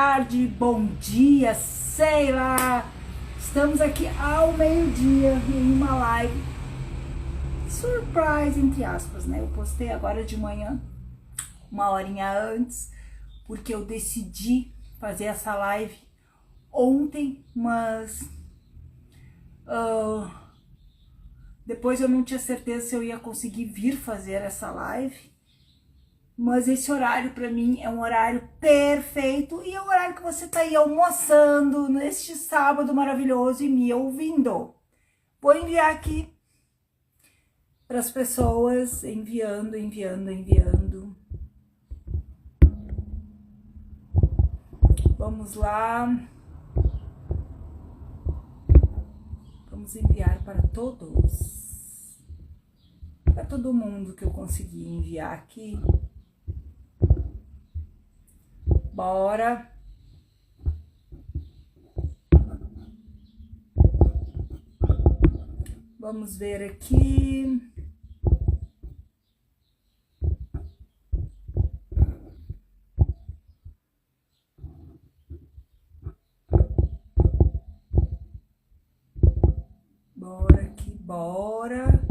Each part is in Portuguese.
Tarde, bom dia, sei lá. Estamos aqui ao meio-dia em uma live surprise, entre aspas, né? Eu postei agora de manhã, uma horinha antes, porque eu decidi fazer essa live ontem, mas depois eu não tinha certeza se eu ia conseguir vir fazer essa live. Mas esse horário para mim é um horário perfeito e é o horário que você tá aí almoçando neste sábado maravilhoso e me ouvindo. Vou enviar aqui para as pessoas, enviando. Vamos lá. Vamos enviar para todos. Para todo mundo que eu consegui enviar aqui. Bora! Vamos ver aqui. Bora aqui, bora!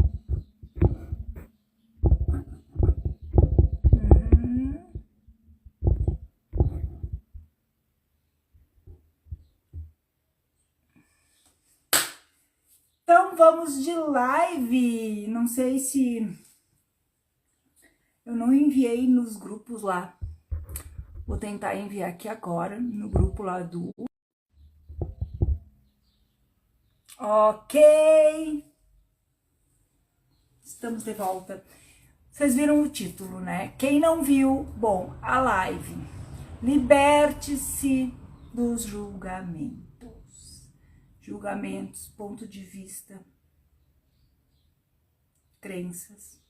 Então vamos de live. Não sei se eu não enviei nos grupos lá. Vou tentar enviar aqui agora no grupo lá do. Ok. Estamos de volta. Vocês viram o título, né? Quem não viu, bom, a live. Liberte-se dos julgamentos. Julgamentos, ponto de vista, crenças,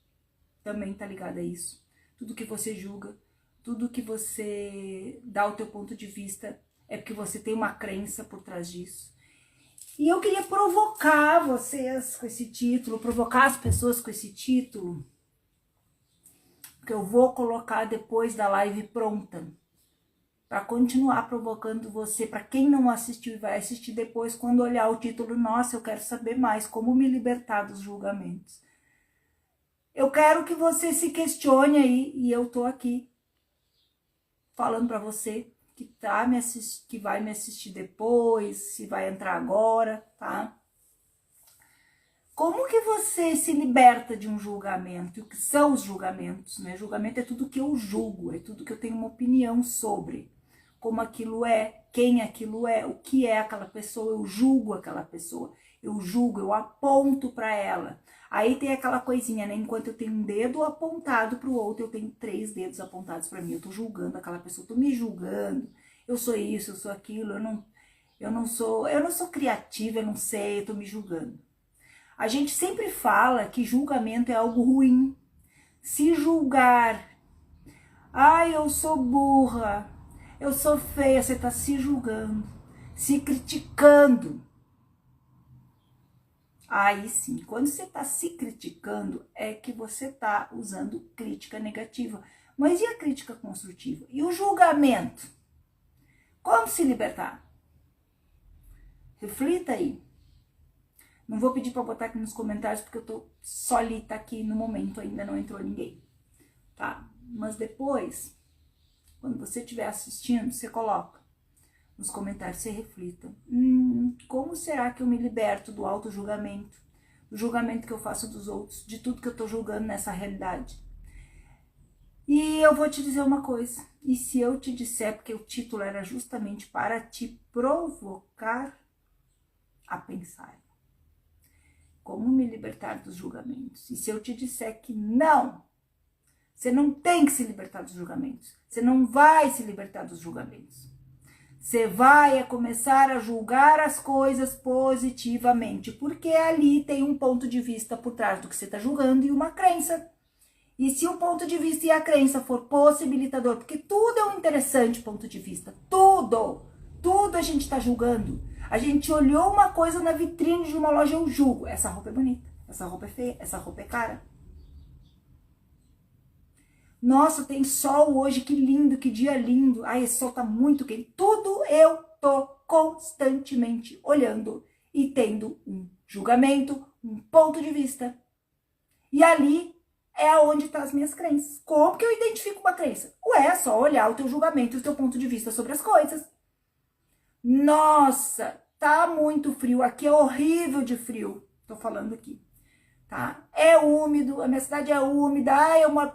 também tá ligado a isso. Tudo que você julga, tudo que você dá o teu ponto de vista é porque você tem uma crença por trás disso. E eu queria provocar vocês com esse título, provocar as pessoas com esse título, que eu vou colocar depois da live pronta. Para continuar provocando você, para quem não assistiu e vai assistir depois, quando olhar o título, nossa, eu quero saber mais, como me libertar dos julgamentos. Eu quero que você se questione aí, e eu tô aqui falando para você que que vai me assistir depois, se vai entrar agora, tá? Como que você se liberta de um julgamento? E o que são os julgamentos, né? Julgamento é tudo que eu julgo, é tudo que eu tenho uma opinião sobre. Como aquilo é, quem aquilo é, o que é aquela pessoa, eu julgo aquela pessoa, eu julgo, eu aponto para ela. Aí tem aquela coisinha, né? Enquanto eu tenho um dedo apontado para o outro, eu tenho 3 dedos apontados para mim. Eu tô julgando aquela pessoa, tô me julgando. Eu sou isso, eu sou aquilo, eu não sou criativa, eu não sei, eu tô me julgando. A gente sempre fala que julgamento é algo ruim. Se julgar, ai, eu sou burra, eu sou feia, você tá se julgando, se criticando. Aí sim, quando você tá se criticando, é que você tá usando crítica negativa. Mas e a crítica construtiva? E o julgamento? Como se libertar? Reflita aí. Não vou pedir para botar aqui nos comentários, porque eu tô solita aqui no momento, ainda não entrou ninguém, tá? Mas depois, quando você estiver assistindo, você coloca nos comentários, você reflita. Como será que eu me liberto do auto-julgamento, do julgamento que eu faço dos outros, de tudo que eu tô julgando nessa realidade? E eu vou te dizer uma coisa, e se eu te disser, porque o título era justamente para te provocar a pensar. Como me libertar dos julgamentos? E se eu te disser que não, você não tem que se libertar dos julgamentos. Você não vai se libertar dos julgamentos. Você vai começar a julgar as coisas positivamente, porque ali tem um ponto de vista por trás do que você está julgando e uma crença. E se o ponto de vista e a crença for possibilitador, porque tudo é um interessante ponto de vista, tudo a gente está julgando. A gente olhou uma coisa na vitrine de uma loja, eu julgo. Essa roupa é bonita, essa roupa é feia, essa roupa é cara. Nossa, tem sol hoje, que lindo, que dia lindo. Ai, esse sol tá muito quente. Tudo eu tô constantemente olhando e tendo um julgamento, um ponto de vista. E ali é onde tá as minhas crenças. Como que eu identifico uma crença? Ué, é só olhar o teu julgamento e o teu ponto de vista sobre as coisas. Nossa, tá muito frio. Aqui é horrível de frio. Tô falando aqui. Tá? É úmido, a minha cidade é úmida, ai, eu moro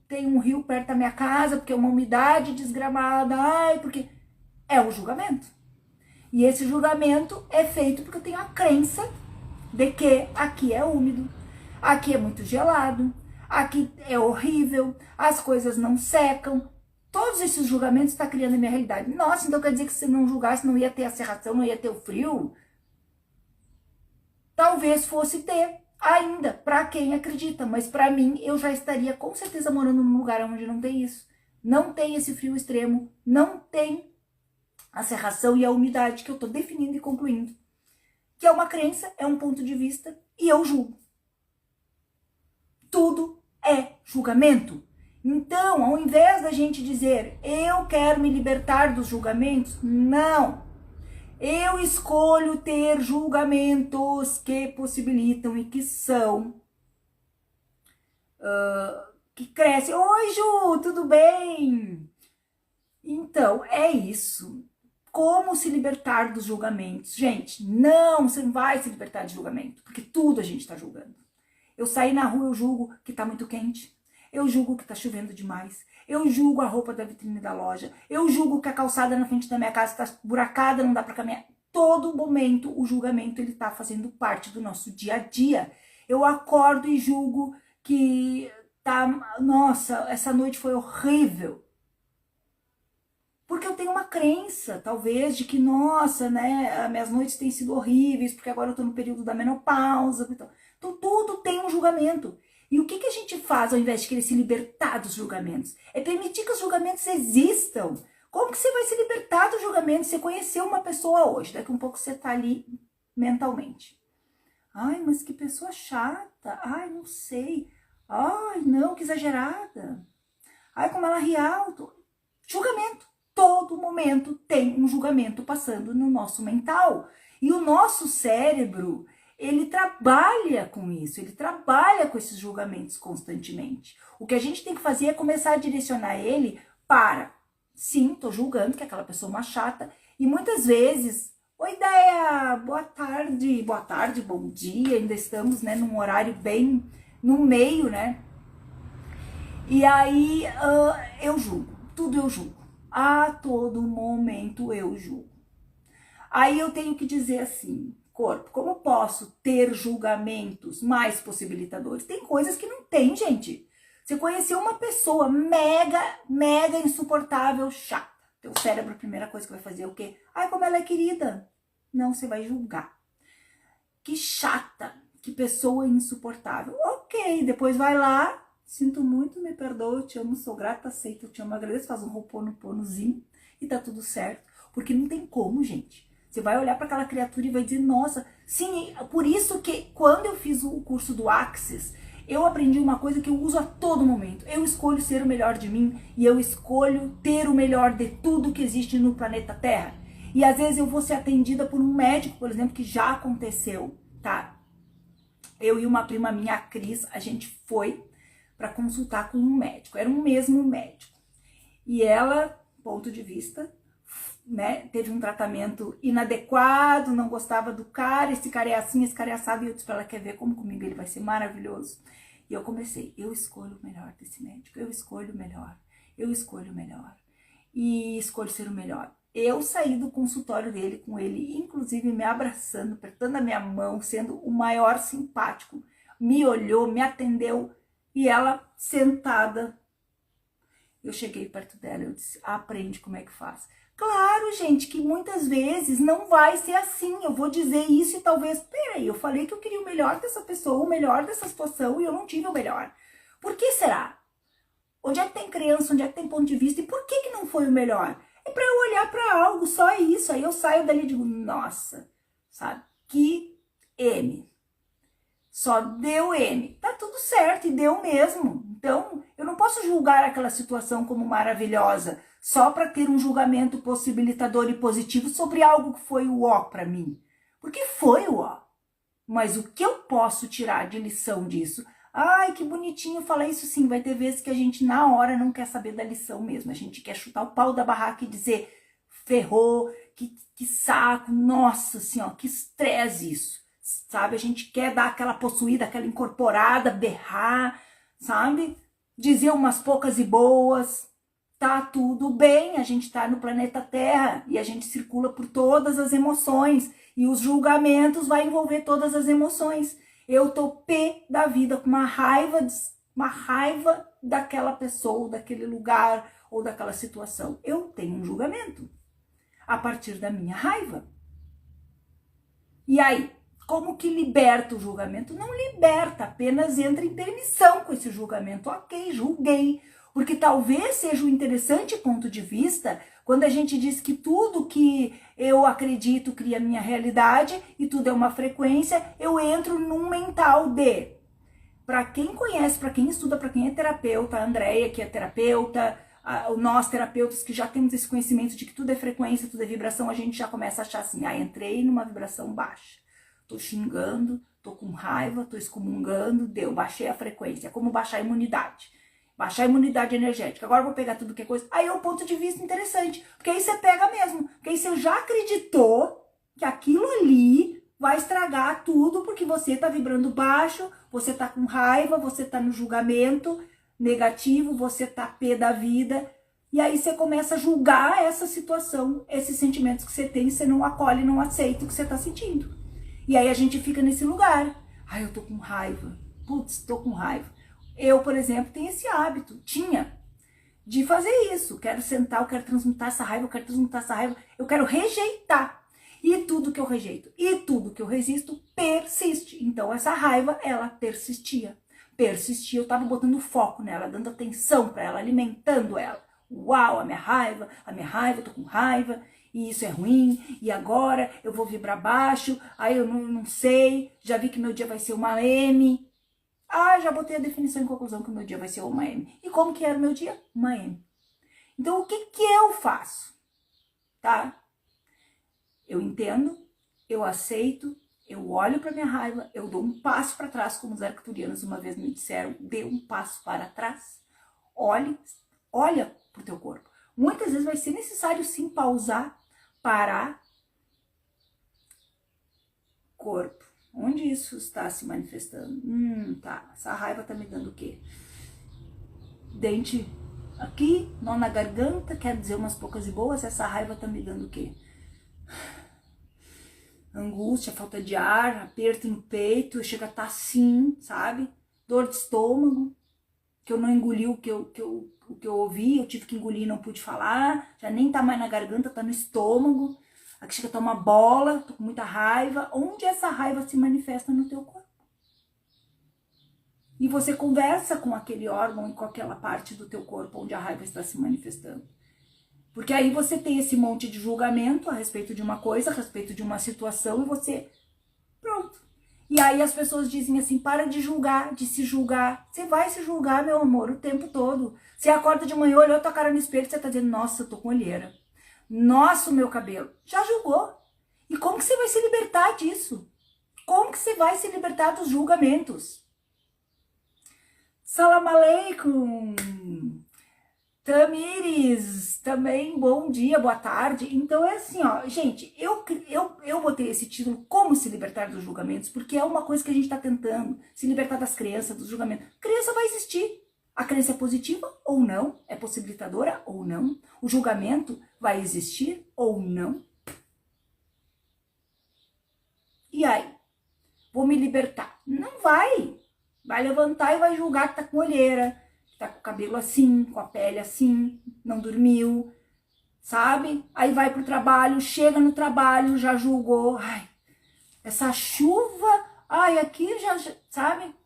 tem um rio perto da minha casa, porque é uma umidade desgramada, ai, porque é um julgamento. E esse julgamento é feito porque eu tenho a crença de que aqui é úmido, aqui é muito gelado, aqui é horrível, as coisas não secam. Todos esses julgamentos estão criando a minha realidade. Nossa, então quer dizer que se não julgasse não ia ter a serração, não ia ter o frio? Talvez fosse ter. Ainda, para quem acredita, mas para mim, eu já estaria com certeza morando num lugar onde não tem isso. Não tem esse frio extremo, não tem a serração e a umidade que eu tô definindo e concluindo. Que é uma crença, é um ponto de vista e eu julgo. Tudo é julgamento. Então, ao invés da gente dizer, eu quero me libertar dos julgamentos, não. Eu escolho ter julgamentos que possibilitam e que são, que crescem. Oi, Ju, tudo bem? Então, é isso. Como se libertar dos julgamentos? Gente, não, você não vai se libertar de julgamento, porque tudo a gente está julgando. Eu saí na rua, eu julgo que tá muito quente. Eu julgo que tá chovendo demais. Eu julgo a roupa da vitrine da loja. Eu julgo que a calçada na frente da minha casa tá buracada, não dá pra caminhar. Todo momento o julgamento ele tá fazendo parte do nosso dia a dia. Eu acordo e julgo que tá, nossa, essa noite foi horrível. Porque eu tenho uma crença, talvez, de que, nossa, né, minhas noites têm sido horríveis, porque agora eu tô no período da menopausa. Então tudo tem um julgamento. E o que a gente faz ao invés de querer se libertar dos julgamentos? É permitir que os julgamentos existam. Como que você vai se libertar dos julgamentos? Você conheceu uma pessoa hoje, daqui a um pouco você tá ali mentalmente. Ai, mas que pessoa chata. Ai, não sei. Ai, não, que exagerada. Ai, como ela ri alto. Julgamento. Todo momento tem um julgamento passando no nosso mental. E o nosso cérebro, ele trabalha com isso, ele trabalha com esses julgamentos constantemente. O que a gente tem que fazer é começar a direcionar ele para, sim, tô julgando que aquela pessoa é uma chata, e muitas vezes, oi Ideia, boa tarde, bom dia, ainda estamos, né, num horário bem no meio, né, e aí eu julgo, tudo eu julgo, a todo momento eu julgo. Aí eu tenho que dizer assim, corpo, como posso ter julgamentos mais possibilitadores? Tem coisas que não tem, gente. Você conheceu uma pessoa mega insuportável, chata. Teu cérebro, a primeira coisa que vai fazer é o quê? Ai, como ela é querida. Não, você vai julgar. Que chata, que pessoa insuportável. Ok, depois vai lá, sinto muito, me perdoa, eu te amo, sou grata, aceito, eu te amo, agradeço, faz um ho'oponoponozinho e tá tudo certo. Porque não tem como, gente. Você vai olhar para aquela criatura e vai dizer, nossa, sim, por isso que quando eu fiz o curso do Axis, eu aprendi uma coisa que eu uso a todo momento. Eu escolho ser o melhor de mim e eu escolho ter o melhor de tudo que existe no planeta Terra. E às vezes eu vou ser atendida por um médico, por exemplo, que já aconteceu, tá? Eu e uma prima minha, a Cris, a gente foi para consultar com um médico. Era um mesmo médico. E ela, ponto de vista, né, teve um tratamento inadequado, não gostava do cara, esse cara é assim, esse cara é assado, e eu disse pra ela, quer ver como comigo ele vai ser maravilhoso? E eu comecei, eu escolho o melhor desse médico, eu escolho o melhor, e escolho ser o melhor. Eu saí do consultório dele com ele, inclusive me abraçando, apertando a minha mão, sendo o maior simpático, me olhou, me atendeu, e ela sentada, eu cheguei perto dela, eu disse, aprende como é que faz. Claro, gente, que muitas vezes não vai ser assim. Eu vou dizer isso e talvez, peraí, eu falei que eu queria o melhor dessa pessoa, o melhor dessa situação e eu não tive o melhor. Por que será? Onde é que tem crença, onde é que tem ponto de vista e por que não foi o melhor? É para eu olhar para algo, só isso. Aí eu saio dali e digo, nossa, sabe, que M. Só deu M. Tá tudo certo e deu mesmo. Então, eu não posso julgar aquela situação como maravilhosa só para ter um julgamento possibilitador e positivo sobre algo que foi o ó para mim. Porque foi o ó. Mas o que eu posso tirar de lição disso? Ai, que bonitinho falar isso sim. Vai ter vezes que a gente na hora não quer saber da lição mesmo. A gente quer chutar o pau da barraca e dizer ferrou, que saco, nossa senhora, que estresse isso. Sabe, a gente quer dar aquela possuída, aquela incorporada, berrar, sabe? Dizer umas poucas e boas. Tá tudo bem, a gente tá no planeta Terra e a gente circula por todas as emoções. E os julgamentos vai envolver todas as emoções. Eu tô pé da vida, com uma raiva daquela pessoa, daquele lugar ou daquela situação. Eu tenho um julgamento a partir da minha raiva. E aí, como que liberta o julgamento? Não liberta, apenas entra em permissão com esse julgamento. Ok, julguei. Porque talvez seja um interessante ponto de vista quando a gente diz que tudo que eu acredito cria a minha realidade e tudo é uma frequência, eu entro num mental de... Para quem conhece, para quem estuda, para quem é terapeuta, a Andréia que é terapeuta, nós terapeutas que já temos esse conhecimento de que tudo é frequência, tudo é vibração, a gente já começa a achar assim, entrei numa vibração baixa, tô xingando, tô com raiva, tô excomungando, baixei a frequência, é como baixar a imunidade. Baixar a imunidade energética. Agora eu vou pegar tudo que é coisa. Aí é um ponto de vista interessante. Porque aí você pega mesmo. Porque aí você já acreditou que aquilo ali vai estragar tudo porque você tá vibrando baixo, você tá com raiva, você tá no julgamento negativo, você tá pé da vida. E aí você começa a julgar essa situação, esses sentimentos que você tem, você não acolhe, não aceita o que você tá sentindo. E aí a gente fica nesse lugar. Eu tô com raiva. Putz, tô com raiva. Eu, por exemplo, tenho esse hábito, de fazer isso. Quero sentar, eu quero transmutar essa raiva, eu quero rejeitar. E tudo que eu rejeito, e tudo que eu resisto, persiste. Então essa raiva, ela persistia. Eu tava botando foco nela, dando atenção para ela, alimentando ela. Uau, a minha raiva, eu tô com raiva, e isso é ruim, e agora eu vou vibrar baixo, aí eu não sei, já vi que meu dia vai ser uma M. Já botei a definição em conclusão que o meu dia vai ser uma M. E como que era o meu dia? Uma M. Então, o que eu faço? Tá? Eu entendo, eu aceito, eu olho para minha raiva, eu dou um passo para trás, como os arcturianos uma vez me disseram, dê um passo para trás, olha pro teu corpo. Muitas vezes vai ser necessário sim pausar, parar. Corpo. Onde isso está se manifestando? Tá. Essa raiva tá me dando o quê? Dente aqui, nó na garganta, quer dizer umas poucas e boas. Essa raiva tá me dando o quê? Angústia, falta de ar, aperto no peito, chega a estar assim, sabe? Dor de estômago, que eu não engoli o que eu ouvi, eu tive que engolir e não pude falar. Já nem tá mais na garganta, tá no estômago. Aqui chega a estar uma bola, tô com muita raiva. Onde essa raiva se manifesta no teu corpo? E você conversa com aquele órgão e com aquela parte do teu corpo onde a raiva está se manifestando. Porque aí você tem esse monte de julgamento a respeito de uma coisa, a respeito de uma situação, e você... Pronto. E aí as pessoas dizem assim, para de julgar, de se julgar. Você vai se julgar, meu amor, o tempo todo. Você acorda de manhã, olhou tua cara no espelho e você tá dizendo, nossa, eu tô com olheira. Nossa, o meu cabelo. Já julgou. E como que você vai se libertar disso? Como que você vai se libertar dos julgamentos? Salam aleikum. Tamires, também bom dia, boa tarde. Então é assim, ó, gente, eu botei esse título, Como se libertar dos julgamentos, porque é uma coisa que a gente tá tentando, se libertar das crenças, dos julgamentos. Crença vai existir. A crença é positiva ou não? É possibilitadora ou não? O julgamento vai existir ou não? E aí? Vou me libertar? Não vai. Vai levantar e vai julgar que tá com olheira, que tá com o cabelo assim, com a pele assim, não dormiu, sabe? Aí vai pro trabalho, chega no trabalho, já julgou. Ai, essa chuva, aqui já, sabe?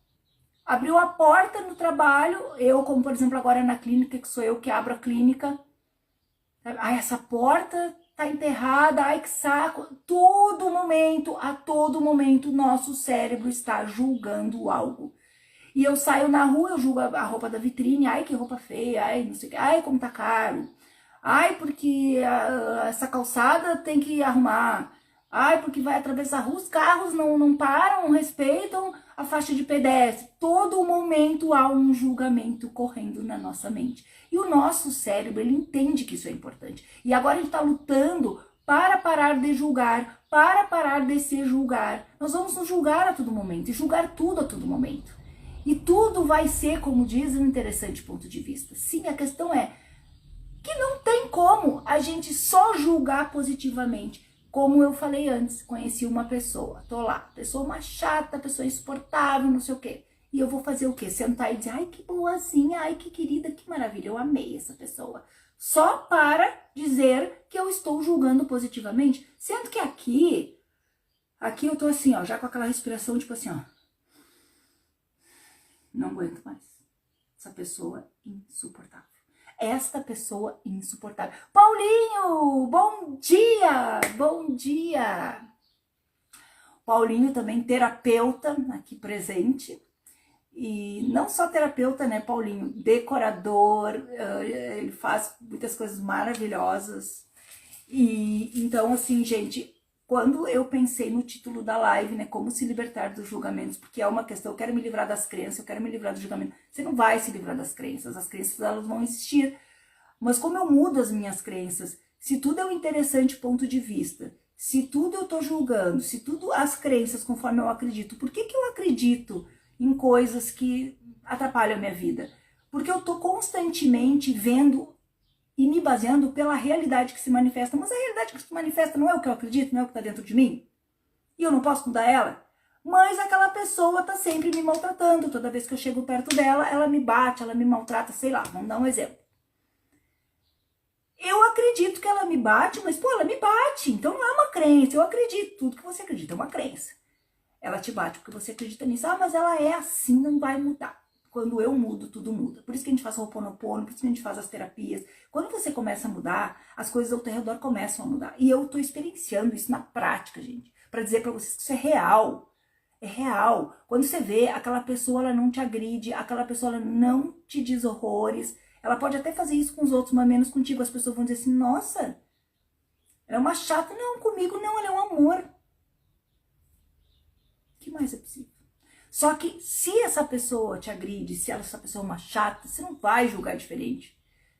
Abriu a porta no trabalho, eu, como por exemplo agora na clínica, que sou eu que abro a clínica, essa porta tá enterrada, que saco. A todo momento, o nosso cérebro está julgando algo. E eu saio na rua, eu julgo a roupa da vitrine, que roupa feia, não sei o que, como tá caro. Ai, porque essa calçada tem que arrumar. Ai, porque vai atravessar a rua, os carros não param, não respeitam a faixa de pedestre. Todo momento há um julgamento correndo na nossa mente. E o nosso cérebro, ele entende que isso é importante. E agora a gente está lutando para parar de julgar, para parar de se julgar. Nós vamos nos julgar a todo momento e julgar tudo a todo momento. E tudo vai ser, como diz, um interessante ponto de vista. Sim, a questão é que não tem como a gente só julgar positivamente. Como eu falei antes, conheci uma pessoa, tô lá, pessoa uma chata, pessoa insuportável, não sei o quê. E eu vou fazer o quê? Sentar e dizer, ai que boazinha, ai que querida, que maravilha, eu amei essa pessoa. Só para dizer que eu estou julgando positivamente. Sendo que aqui eu tô assim, ó, já com aquela respiração, tipo assim, ó. Não aguento mais. Essa pessoa insuportável. Esta pessoa insuportável. Paulinho, bom dia! Bom dia! Paulinho também terapeuta aqui presente. E não só terapeuta, né, Paulinho? Decorador, ele faz muitas coisas maravilhosas. E então, assim, gente, quando eu pensei no título da live, né, como se libertar dos julgamentos, porque é uma questão, eu quero me livrar das crenças, eu quero me livrar do julgamento. Você não vai se livrar das crenças, as crenças elas vão existir. Mas como eu mudo as minhas crenças, se tudo é um interessante ponto de vista, se tudo eu tô julgando, se tudo as crenças conforme eu acredito, por que eu acredito em coisas que atrapalham a minha vida? Porque eu tô constantemente vendo e me baseando pela realidade que se manifesta. Mas a realidade que se manifesta não é o que eu acredito, não é o que está dentro de mim. E eu não posso mudar ela. Mas aquela pessoa está sempre me maltratando. Toda vez que eu chego perto dela, ela me bate, ela me maltrata, sei lá, vamos dar um exemplo. Eu acredito que ela me bate, mas pô, ela me bate. Então não é uma crença, eu acredito. Tudo que você acredita é uma crença. Ela te bate porque você acredita nisso. Ah, mas ela é assim, não vai mudar. Quando eu mudo, tudo muda. Por isso que a gente faz o Ho'oponopono, por isso que a gente faz as terapias. Quando você começa a mudar, as coisas ao teu redor começam a mudar. E eu tô experienciando isso na prática, gente. Pra dizer pra vocês que isso é real. É real. Quando você vê, aquela pessoa, ela não te agride, aquela pessoa, ela não te diz horrores. Ela pode até fazer isso com os outros, mas menos contigo. As pessoas vão dizer assim, nossa, ela é uma chata. Não, comigo não, ela é um amor. O que mais é possível? Só que se essa pessoa te agride, se essa pessoa é uma chata, você não vai julgar diferente.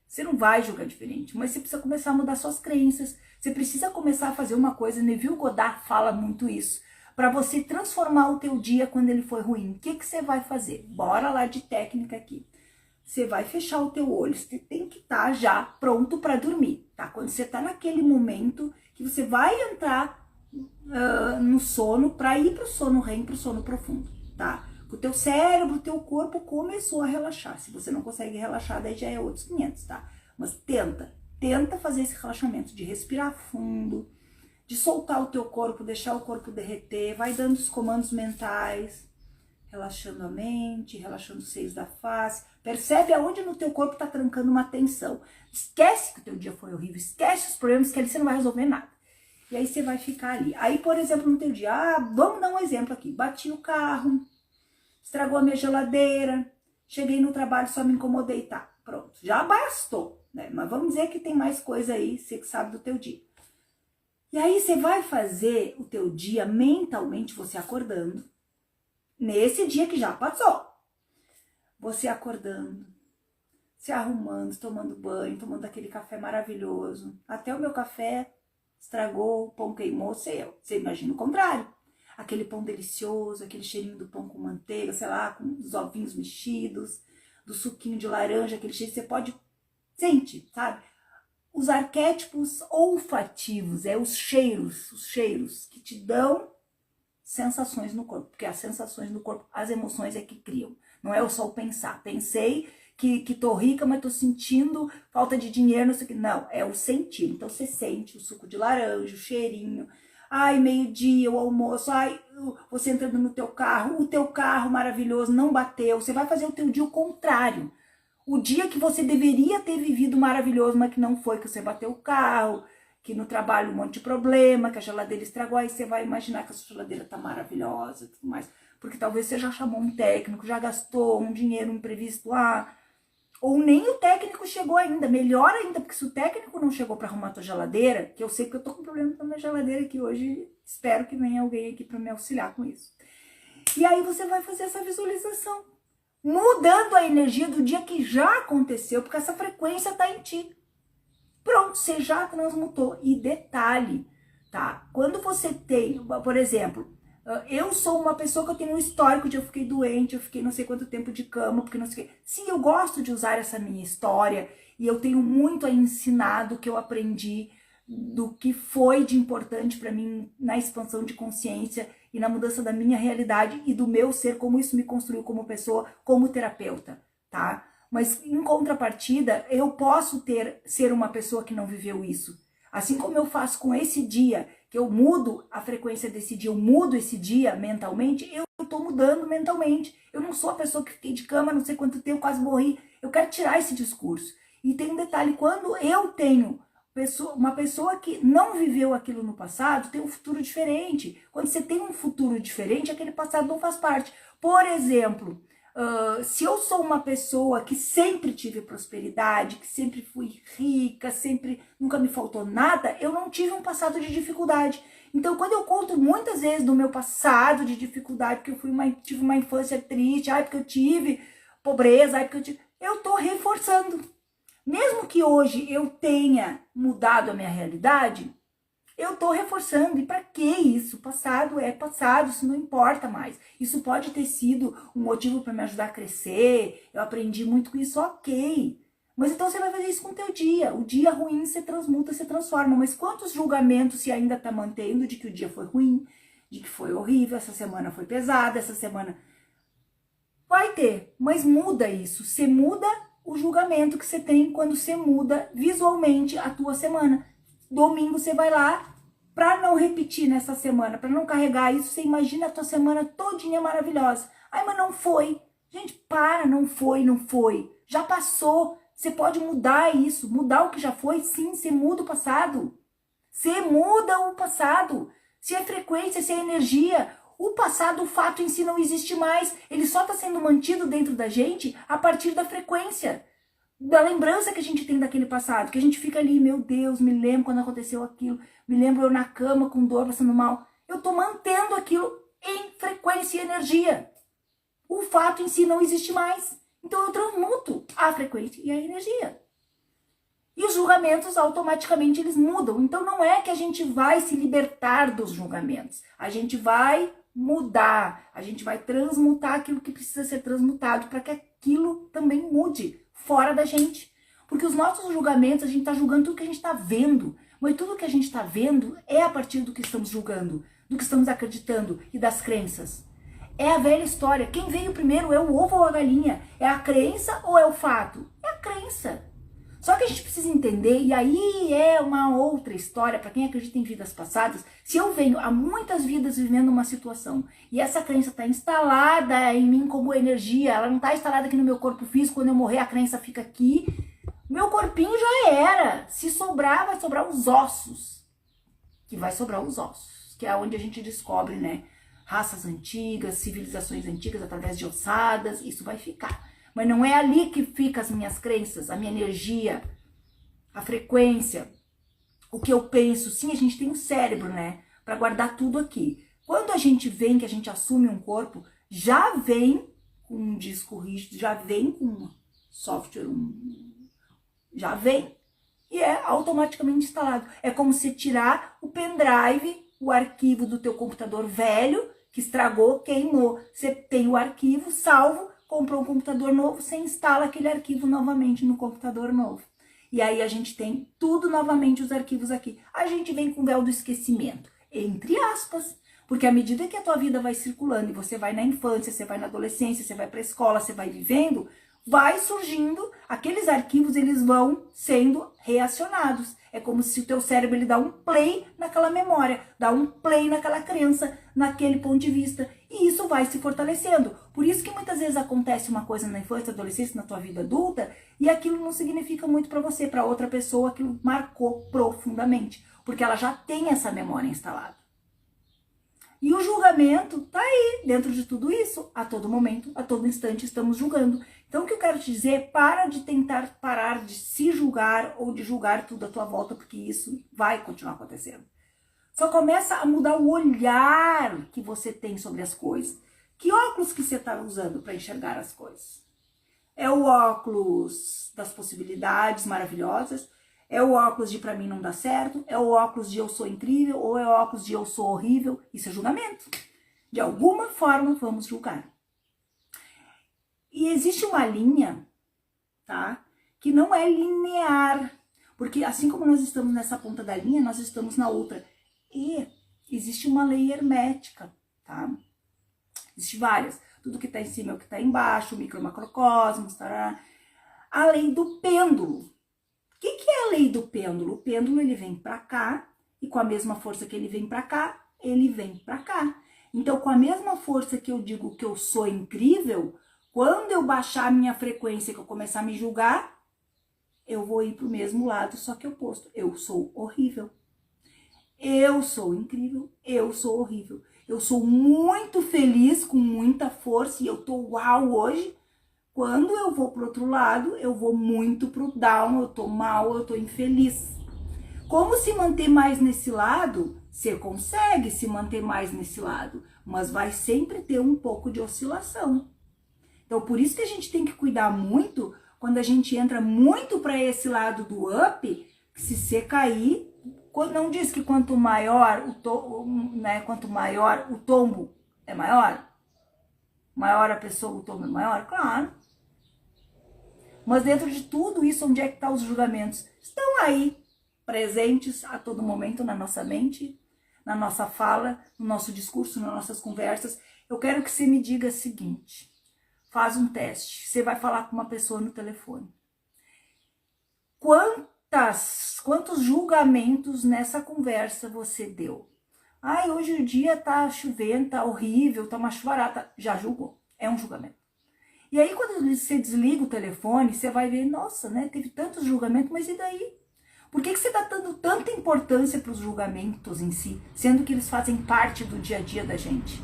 Você não vai julgar diferente, mas você precisa começar a mudar suas crenças. Você precisa começar a fazer uma coisa, Neville Goddard fala muito isso, para você transformar o teu dia quando ele foi ruim. O que você vai fazer? Bora lá de técnica aqui. Você vai fechar o teu olho, você tem que estar já pronto para dormir, tá? Quando você tá naquele momento que você vai entrar no sono, para ir pro sono REM, pro sono profundo, tá? O teu cérebro, o teu corpo começou a relaxar. Se você não consegue relaxar, daí já é outros 500, tá? Mas tenta fazer esse relaxamento de respirar fundo, de soltar o teu corpo, deixar o corpo derreter, vai dando os comandos mentais, relaxando a mente, relaxando os seios da face. Percebe aonde no teu corpo tá trancando uma tensão. Esquece que o teu dia foi horrível, esquece os problemas, que ali você não vai resolver nada. E aí você vai ficar ali. Aí, por exemplo, no teu dia, vamos dar um exemplo aqui. Bati o carro, estragou a minha geladeira, cheguei no trabalho, só me incomodei, tá? Pronto, já bastou, né? Mas vamos dizer que tem mais coisa aí, você que sabe do teu dia. E aí você vai fazer o teu dia mentalmente, você acordando, nesse dia que já passou. Você acordando, se arrumando, tomando banho, tomando aquele café maravilhoso. Até o meu café estragou, o pão queimou, sei eu. Você imagina o contrário. Aquele pão delicioso, aquele cheirinho do pão com manteiga, sei lá, com os ovinhos mexidos, do suquinho de laranja, aquele cheiro, você pode... Sente, sabe? Os arquétipos olfativos, os cheiros que te dão sensações no corpo, porque as sensações no corpo, as emoções é que criam. Não é só o pensar. Pensei que tô rica, mas tô sentindo falta de dinheiro, não sei o que. Não, é o sentir. Então você sente o suco de laranja, o cheirinho. Ai, meio-dia, o almoço. Ai, você entrando no teu carro, o teu carro maravilhoso não bateu. Você vai fazer o teu dia o contrário. O dia que você deveria ter vivido maravilhoso, mas que não foi, que você bateu o carro, que no trabalho um monte de problema, que a geladeira estragou, aí você vai imaginar que a sua geladeira tá maravilhosa e tudo mais. Porque talvez você já chamou um técnico, já gastou um dinheiro imprevisto lá, Ou nem o técnico chegou ainda, melhor ainda, porque se o técnico não chegou para arrumar a tua geladeira, que eu sei que eu tô com problema com a minha geladeira aqui hoje, espero que venha alguém aqui para me auxiliar com isso. E aí você vai fazer essa visualização, mudando a energia do dia que já aconteceu, porque essa frequência tá em ti. Pronto, você já transmutou. E detalhe, tá? Quando você tem, por exemplo, eu sou uma pessoa que eu tenho um histórico de eu fiquei doente, eu fiquei não sei quanto tempo de cama, porque não sei o quê. Sim, eu gosto de usar essa minha história e eu tenho muito a ensinar do que eu aprendi, do que foi de importante para mim na expansão de consciência e na mudança da minha realidade e do meu ser, como isso me construiu como pessoa, como terapeuta, tá? Mas em contrapartida, eu posso ser uma pessoa que não viveu isso. Assim como eu faço com esse dia, que eu mudo a frequência desse dia, eu mudo esse dia mentalmente, eu tô mudando mentalmente. Eu não sou a pessoa que fiquei de cama não sei quanto tempo, quase morri. Eu quero tirar esse discurso. E tem um detalhe, quando eu tenho uma pessoa que não viveu aquilo no passado, tem um futuro diferente. Quando você tem um futuro diferente, aquele passado não faz parte. Por exemplo, se eu sou uma pessoa que sempre tive prosperidade, que sempre fui rica, nunca me faltou nada, eu não tive um passado de dificuldade. Então, quando eu conto muitas vezes do meu passado de dificuldade, porque tive uma infância triste, porque eu tive pobreza, porque eu tô reforçando. Mesmo que hoje eu tenha mudado a minha realidade, eu tô reforçando. E para que isso? Passado é passado, isso não importa mais. Isso pode ter sido um motivo para me ajudar a crescer, eu aprendi muito com isso, ok. Mas então você vai fazer isso com o teu dia. O dia ruim você transmuta, você transforma. Mas quantos julgamentos você ainda tá mantendo de que o dia foi ruim, de que foi horrível, essa semana foi pesada, essa semana... Vai ter, mas muda isso. Você muda o julgamento que você tem quando você muda visualmente a tua semana. Domingo você vai lá, para não repetir nessa semana, para não carregar isso, você imagina a tua semana todinha maravilhosa. Mas não foi. Gente, não foi. Já passou. Você pode mudar isso, mudar o que já foi, sim, você muda o passado. Você muda o passado. Se é frequência, se é energia. O passado, o fato em si não existe mais. Ele só está sendo mantido dentro da gente a partir da frequência, da lembrança que a gente tem daquele passado, que a gente fica ali, meu Deus, me lembro quando aconteceu aquilo, me lembro eu na cama com dor, passando mal. Eu tô mantendo aquilo em frequência e energia. O fato em si não existe mais. Então eu transmuto a frequência e a energia. E os julgamentos automaticamente eles mudam. Então não é que a gente vai se libertar dos julgamentos. A gente vai mudar, a gente vai transmutar aquilo que precisa ser transmutado para que aquilo também mude fora da gente. Porque os nossos julgamentos, a gente está julgando tudo que a gente está vendo. Mas tudo que a gente está vendo é a partir do que estamos julgando, do que estamos acreditando e das crenças. É a velha história. Quem veio primeiro é o ovo ou a galinha? É a crença ou é o fato? É a crença. Só que a gente precisa entender, e aí é uma outra história, para quem acredita em vidas passadas, se eu venho há muitas vidas vivendo uma situação, e essa crença está instalada em mim como energia, ela não está instalada aqui no meu corpo físico, quando eu morrer a crença fica aqui, meu corpinho já era. Se sobrar, vai sobrar os ossos. Que vai sobrar os ossos, que é onde a gente descobre, né, raças antigas, civilizações antigas através de ossadas, isso vai ficar. Mas não é ali que ficam as minhas crenças, a minha energia, a frequência, o que eu penso. Sim, a gente tem um cérebro, né? Para guardar tudo aqui. Quando a gente vem, que a gente assume um corpo, já vem com um disco rígido, já vem com um software, já vem. E é automaticamente instalado. É como se tirar o pendrive, o arquivo do teu computador velho, que estragou, queimou. Você tem o arquivo salvo, comprou um computador novo, você instala aquele arquivo novamente no computador novo. E aí a gente tem tudo novamente, os arquivos aqui. A gente vem com o véu do esquecimento, entre aspas. Porque à medida que a tua vida vai circulando, e você vai na infância, você vai na adolescência, você vai para a escola, você vai vivendo, vai surgindo, aqueles arquivos eles vão sendo reacionados. É como se o teu cérebro ele dá um play naquela memória, dá um play naquela crença, naquele ponto de vista. E isso vai se fortalecendo. Por isso que muitas vezes acontece uma coisa na infância, adolescência, na tua vida adulta, e aquilo não significa muito para você, para outra pessoa, aquilo marcou profundamente, porque ela já tem essa memória instalada. E o julgamento tá aí, dentro de tudo isso, a todo momento, a todo instante estamos julgando. Então, o que eu quero te dizer é para de tentar parar de se julgar ou de julgar tudo à tua volta, porque isso vai continuar acontecendo. Só começa a mudar o olhar que você tem sobre as coisas. Que óculos que você está usando para enxergar as coisas? É o óculos das possibilidades maravilhosas? É o óculos de pra mim não dá certo? É o óculos de eu sou incrível? Ou é o óculos de eu sou horrível? Isso é julgamento. De alguma forma vamos julgar. E existe uma linha, tá? Que não é linear. Porque assim como nós estamos nessa ponta da linha, nós estamos na outra. E existe uma lei hermética, tá? Existem várias. Tudo que está em cima é o que está embaixo, micro macrocosmos, tará. A lei do pêndulo. O que é a lei do pêndulo? O pêndulo ele vem para cá e com a mesma força que ele vem para cá, ele vem para cá. Então, com a mesma força que eu digo que eu sou incrível, quando eu baixar a minha frequência, que eu começar a me julgar, eu vou ir para o mesmo lado, só que oposto. Eu sou horrível. Eu sou incrível, eu sou horrível. Eu sou muito feliz, com muita força, e eu tô uau hoje. Quando eu vou pro outro lado, eu vou muito pro down, eu tô mal, eu tô infeliz. Como se manter mais nesse lado? Você consegue se manter mais nesse lado, mas vai sempre ter um pouco de oscilação. Então, por isso que a gente tem que cuidar muito quando a gente entra muito para esse lado do up, que se você cair, não diz que quanto maior quanto maior o tombo é maior? Maior a pessoa, o tombo é maior? Claro. Mas dentro de tudo isso, onde é que estão os julgamentos? Estão aí, presentes a todo momento na nossa mente, na nossa fala, no nosso discurso, nas nossas conversas. Eu quero que você me diga o seguinte, faz um teste, você vai falar com uma pessoa no telefone. Quantos julgamentos nessa conversa você deu? Ai, hoje o dia tá chovendo, tá horrível, tá uma chuvarada. Já julgou, é um julgamento. E aí quando você desliga o telefone, você vai ver, nossa, né, teve tantos julgamentos, mas e daí? Por que você tá dando tanta importância para os julgamentos em si, sendo que eles fazem parte do dia a dia da gente?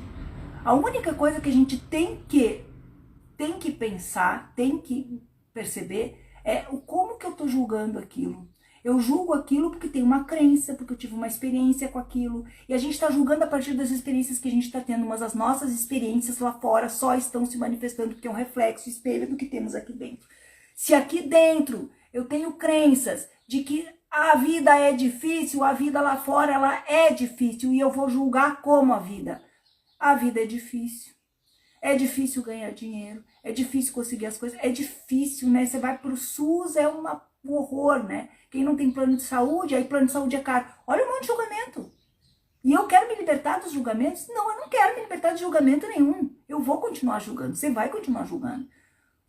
A única coisa que a gente tem que pensar, tem que perceber, é o como que eu tô julgando aquilo. Eu julgo aquilo porque tem uma crença, porque eu tive uma experiência com aquilo. E a gente está julgando a partir das experiências que a gente está tendo, mas as nossas experiências lá fora só estão se manifestando porque é um reflexo, espelho do que temos aqui dentro. Se aqui dentro eu tenho crenças de que a vida é difícil, a vida lá fora ela é difícil e eu vou julgar como a vida. A vida é difícil. É difícil ganhar dinheiro, é difícil conseguir as coisas, é difícil, né? Você vai pro SUS, é um horror, né? Quem não tem plano de saúde, aí plano de saúde é caro. Olha um monte de julgamento. E eu quero me libertar dos julgamentos? Não, eu não quero me libertar de julgamento nenhum. Eu vou continuar julgando, você vai continuar julgando.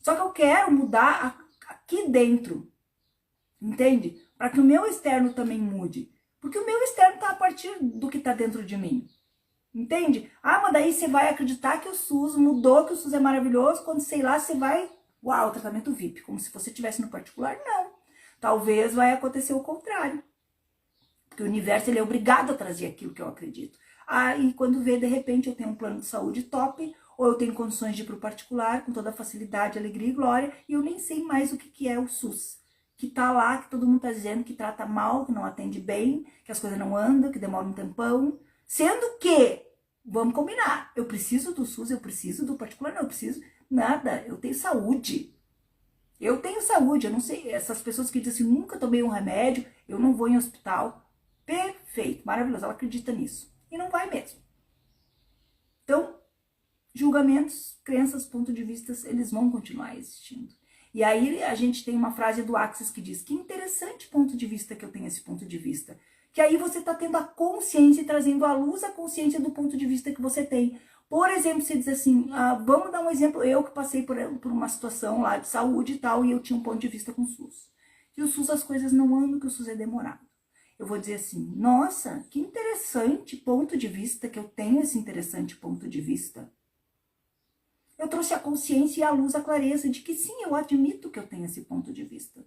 Só que eu quero mudar aqui dentro, entende? Para que o meu externo também mude. Porque o meu externo tá a partir do que tá dentro de mim. Entende? Ah, mas daí você vai acreditar que o SUS mudou, que o SUS é maravilhoso, quando, sei lá, você vai... Uau, tratamento VIP, como se você estivesse no particular? Não. Talvez vai acontecer o contrário. Porque o universo ele é obrigado a trazer aquilo que eu acredito. Ah, e quando vê, de repente, eu tenho um plano de saúde top, ou eu tenho condições de ir para o particular, com toda facilidade, alegria e glória, e eu nem sei mais o que é o SUS. Que tá lá, que todo mundo tá dizendo que trata mal, que não atende bem, que as coisas não andam, que demora um tempão. Sendo que, vamos combinar, eu preciso do SUS, eu preciso do particular, não, eu preciso nada, eu tenho saúde. Eu tenho saúde, eu não sei, essas pessoas que dizem assim, nunca tomei um remédio, eu não vou em hospital. Perfeito, maravilhoso, ela acredita nisso. E não vai mesmo. Então, julgamentos, crenças, pontos de vista, eles vão continuar existindo. E aí a gente tem uma frase do Axis que diz, que interessante ponto de vista que eu tenho esse ponto de vista. Que aí você está tendo a consciência e trazendo à luz a consciência do ponto de vista que você tem. Por exemplo, você diz assim, vamos dar um exemplo, eu que passei por uma situação lá de saúde e tal, e eu tinha um ponto de vista com o SUS. Que o SUS as coisas não andam, que o SUS é demorado. Eu vou dizer assim, nossa, que interessante ponto de vista, que eu tenho esse interessante ponto de vista. Eu trouxe a consciência e a luz, a clareza de que sim, eu admito que eu tenho esse ponto de vista.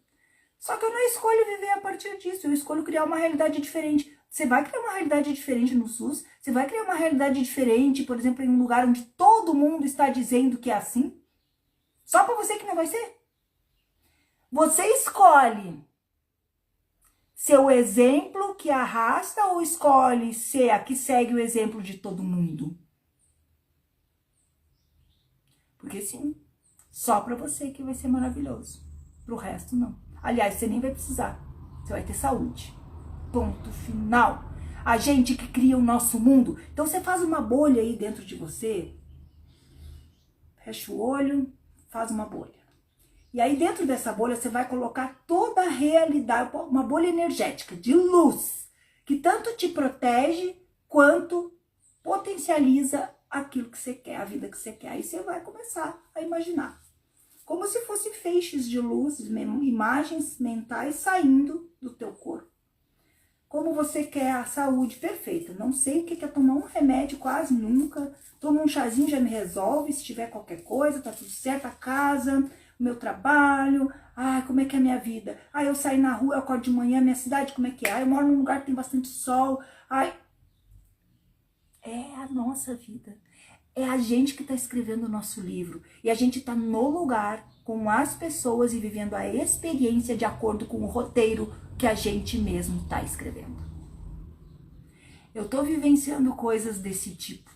Só que eu não escolho viver a partir disso, eu escolho criar uma realidade diferente. Você vai criar uma realidade diferente no SUS? Você vai criar uma realidade diferente, por exemplo, em um lugar onde todo mundo está dizendo que é assim? Só para você que não vai ser. Você escolhe ser o exemplo que arrasta ou escolhe ser a que segue o exemplo de todo mundo? Porque sim, só para você que vai ser maravilhoso. Pro resto, não. Aliás, você nem vai precisar. Você vai ter saúde. Ponto final. A gente que cria o nosso mundo. Então você faz uma bolha aí dentro de você. Fecha o olho, faz uma bolha. E aí dentro dessa bolha você vai colocar toda a realidade, uma bolha energética de luz, que tanto te protege quanto potencializa aquilo que você quer, a vida que você quer. Aí você vai começar a imaginar. Como se fossem feixes de luz, imagens mentais saindo do teu corpo. Como você quer a saúde perfeita. Não sei o que é tomar um remédio quase nunca. Tomo um chazinho, já me resolve. Se tiver qualquer coisa, tá tudo certo. A casa, o meu trabalho. Ai, como é que é a minha vida? Ai, eu saio na rua, eu acordo de manhã, minha cidade, como é que é? Ai, eu moro num lugar que tem bastante sol. Ai, é a nossa vida. É a gente que está escrevendo o nosso livro. E a gente está no lugar com as pessoas e vivendo a experiência de acordo com o roteiro que a gente mesmo está escrevendo. Eu estou vivenciando coisas desse tipo.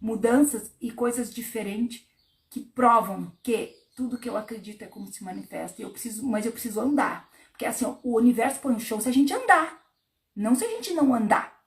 Mudanças e coisas diferentes que provam que tudo que eu acredito é como se manifesta. Mas eu preciso andar. Porque assim, ó, o universo põe um show se a gente andar. Não se a gente não andar.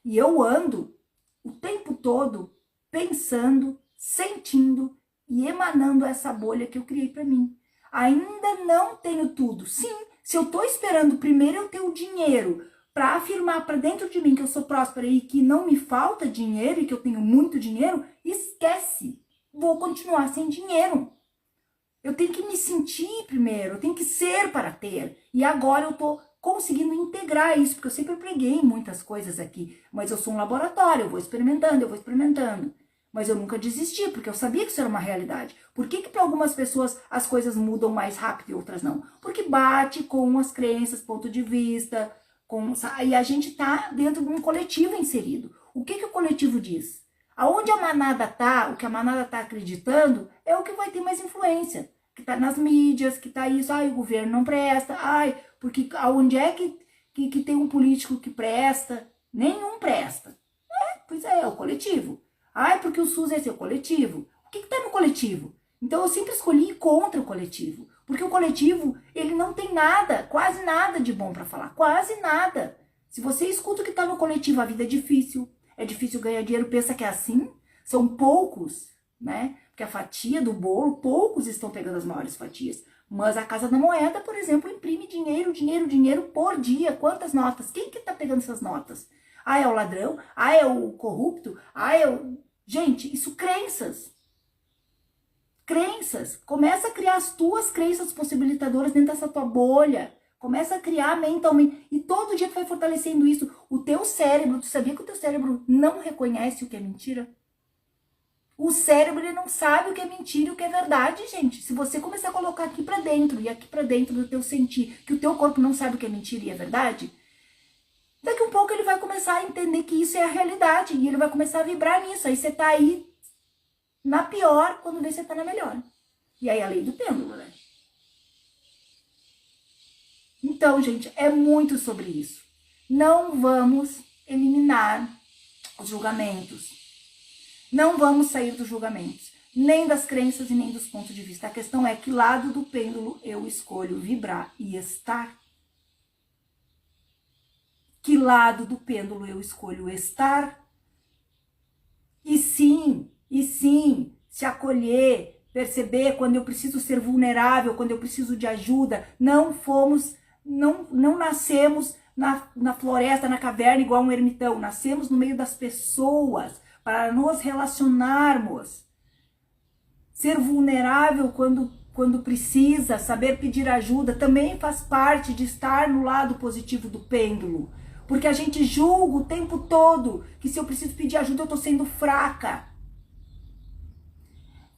E eu ando o tempo todo pensando, sentindo e emanando essa bolha que eu criei para mim. Ainda não tenho tudo. Sim, se eu tô esperando primeiro eu ter o dinheiro para afirmar para dentro de mim que eu sou próspera e que não me falta dinheiro e que eu tenho muito dinheiro, esquece. Vou continuar sem dinheiro. Eu tenho que me sentir primeiro, eu tenho que ser para ter. E agora eu tô conseguindo integrar isso, porque eu sempre preguei muitas coisas aqui, mas eu sou um laboratório, eu vou experimentando. Mas eu nunca desisti, porque eu sabia que isso era uma realidade. Por que para algumas pessoas as coisas mudam mais rápido e outras não? Porque bate com as crenças, ponto de vista, e a gente tá dentro de um coletivo inserido. O que o coletivo diz? Aonde a manada tá, o que a manada tá acreditando, é o que vai ter mais influência. Que tá nas mídias, que tá isso, ai, o governo não presta, ai, porque aonde é que tem um político que presta? Nenhum presta. Pois é o coletivo. Ai, porque o SUS é seu coletivo. O que tá no coletivo? Então eu sempre escolhi ir contra o coletivo. Porque o coletivo, ele não tem nada, quase nada de bom para falar. Quase nada. Se você escuta o que tá no coletivo, a vida é difícil ganhar dinheiro, pensa que é assim. São poucos, né? Porque a fatia do bolo, poucos estão pegando as maiores fatias. Mas a Casa da Moeda, por exemplo, imprime dinheiro por dia. Quantas notas? Quem que tá pegando essas notas? Ah, é o ladrão? Ah, é o corrupto? Ah, é o... Gente, isso crenças. Crenças. Começa a criar as tuas crenças possibilitadoras dentro dessa tua bolha. Começa a criar mentalmente. E todo dia tu vai fortalecendo isso. O teu cérebro, tu sabia que o teu cérebro não reconhece o que é mentira? O cérebro, ele não sabe o que é mentira e o que é verdade, gente. Se você começar a colocar aqui pra dentro e aqui pra dentro do teu sentir, que o teu corpo não sabe o que é mentira e é verdade, daqui um pouco ele vai começar a entender que isso é a realidade e ele vai começar a vibrar nisso. Aí você tá aí na pior quando vê você tá na melhor. E aí a lei do pêndulo, né? Então, gente, é muito sobre isso. Não vamos eliminar os julgamentos. Não vamos sair dos julgamentos, nem das crenças e nem dos pontos de vista. A questão é que lado do pêndulo eu escolho vibrar e estar. Que lado do pêndulo eu escolho estar? E sim, se acolher, perceber quando eu preciso ser vulnerável, quando eu preciso de ajuda. Não nascemos na floresta, na caverna, igual um ermitão. Nascemos no meio das pessoas, para nos relacionarmos. Ser vulnerável quando precisa, saber pedir ajuda, também faz parte de estar no lado positivo do pêndulo. Porque a gente julga o tempo todo que se eu preciso pedir ajuda eu tô sendo fraca.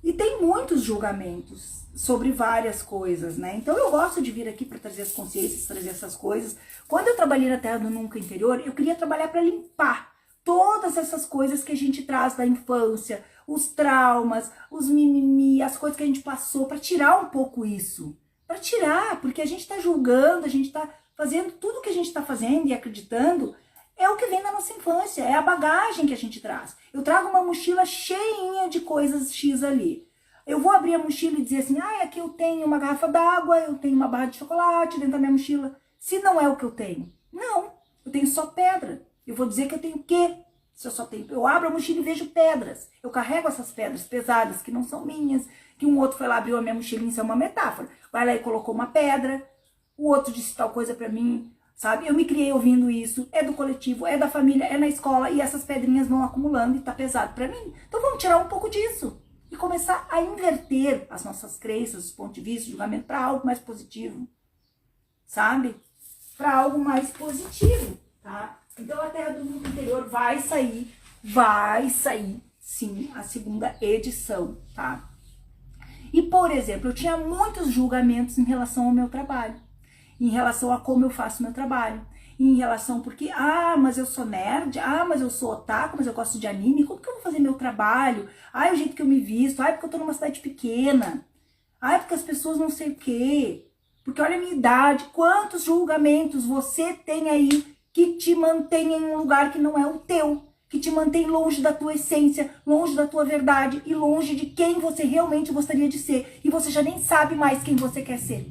E tem muitos julgamentos sobre várias coisas, né? Então eu gosto de vir aqui para trazer as consciências, trazer essas coisas. Quando eu trabalhei na Terra do Nunca Interior, eu queria trabalhar para limpar todas essas coisas que a gente traz da infância, os traumas, os mimimi, as coisas que a gente passou, para tirar um pouco isso. Para tirar, porque a gente está julgando, a gente está fazendo tudo que a gente está fazendo e acreditando, é o que vem da nossa infância, é a bagagem que a gente traz. Eu trago uma mochila cheinha de coisas X ali. Eu vou abrir a mochila e dizer assim, aqui eu tenho uma garrafa d'água, eu tenho uma barra de chocolate dentro da minha mochila. Se não é o que eu tenho. Não, eu tenho só pedra. Eu vou dizer que eu tenho o quê? Se eu só tenho, eu abro a mochila e vejo pedras. Eu carrego essas pedras pesadas que não são minhas, que um outro foi lá, abriu a minha mochilinha, isso é uma metáfora. Vai lá e colocou uma pedra, o outro disse tal coisa pra mim, sabe? Eu me criei ouvindo isso, é do coletivo, é da família, é na escola, e essas pedrinhas vão acumulando e tá pesado pra mim. Então vamos tirar um pouco disso e começar a inverter as nossas crenças, os pontos de vista, o julgamento para algo mais positivo, sabe? Para algo mais positivo, tá? Então a Terra do Mundo Interior vai sair, sim, a segunda edição, tá? E, por exemplo, eu tinha muitos julgamentos em relação ao meu trabalho, em relação a como eu faço meu trabalho, em relação porque, mas eu sou nerd, mas eu sou otaku, mas eu gosto de anime, como que eu vou fazer meu trabalho? O jeito que eu me visto, porque eu tô numa cidade pequena, porque as pessoas não sei o quê, porque olha a minha idade, quantos julgamentos você tem aí que te mantém em um lugar que não é o teu, que te mantém longe da tua essência, longe da tua verdade e longe de quem você realmente gostaria de ser. E você já nem sabe mais quem você quer ser.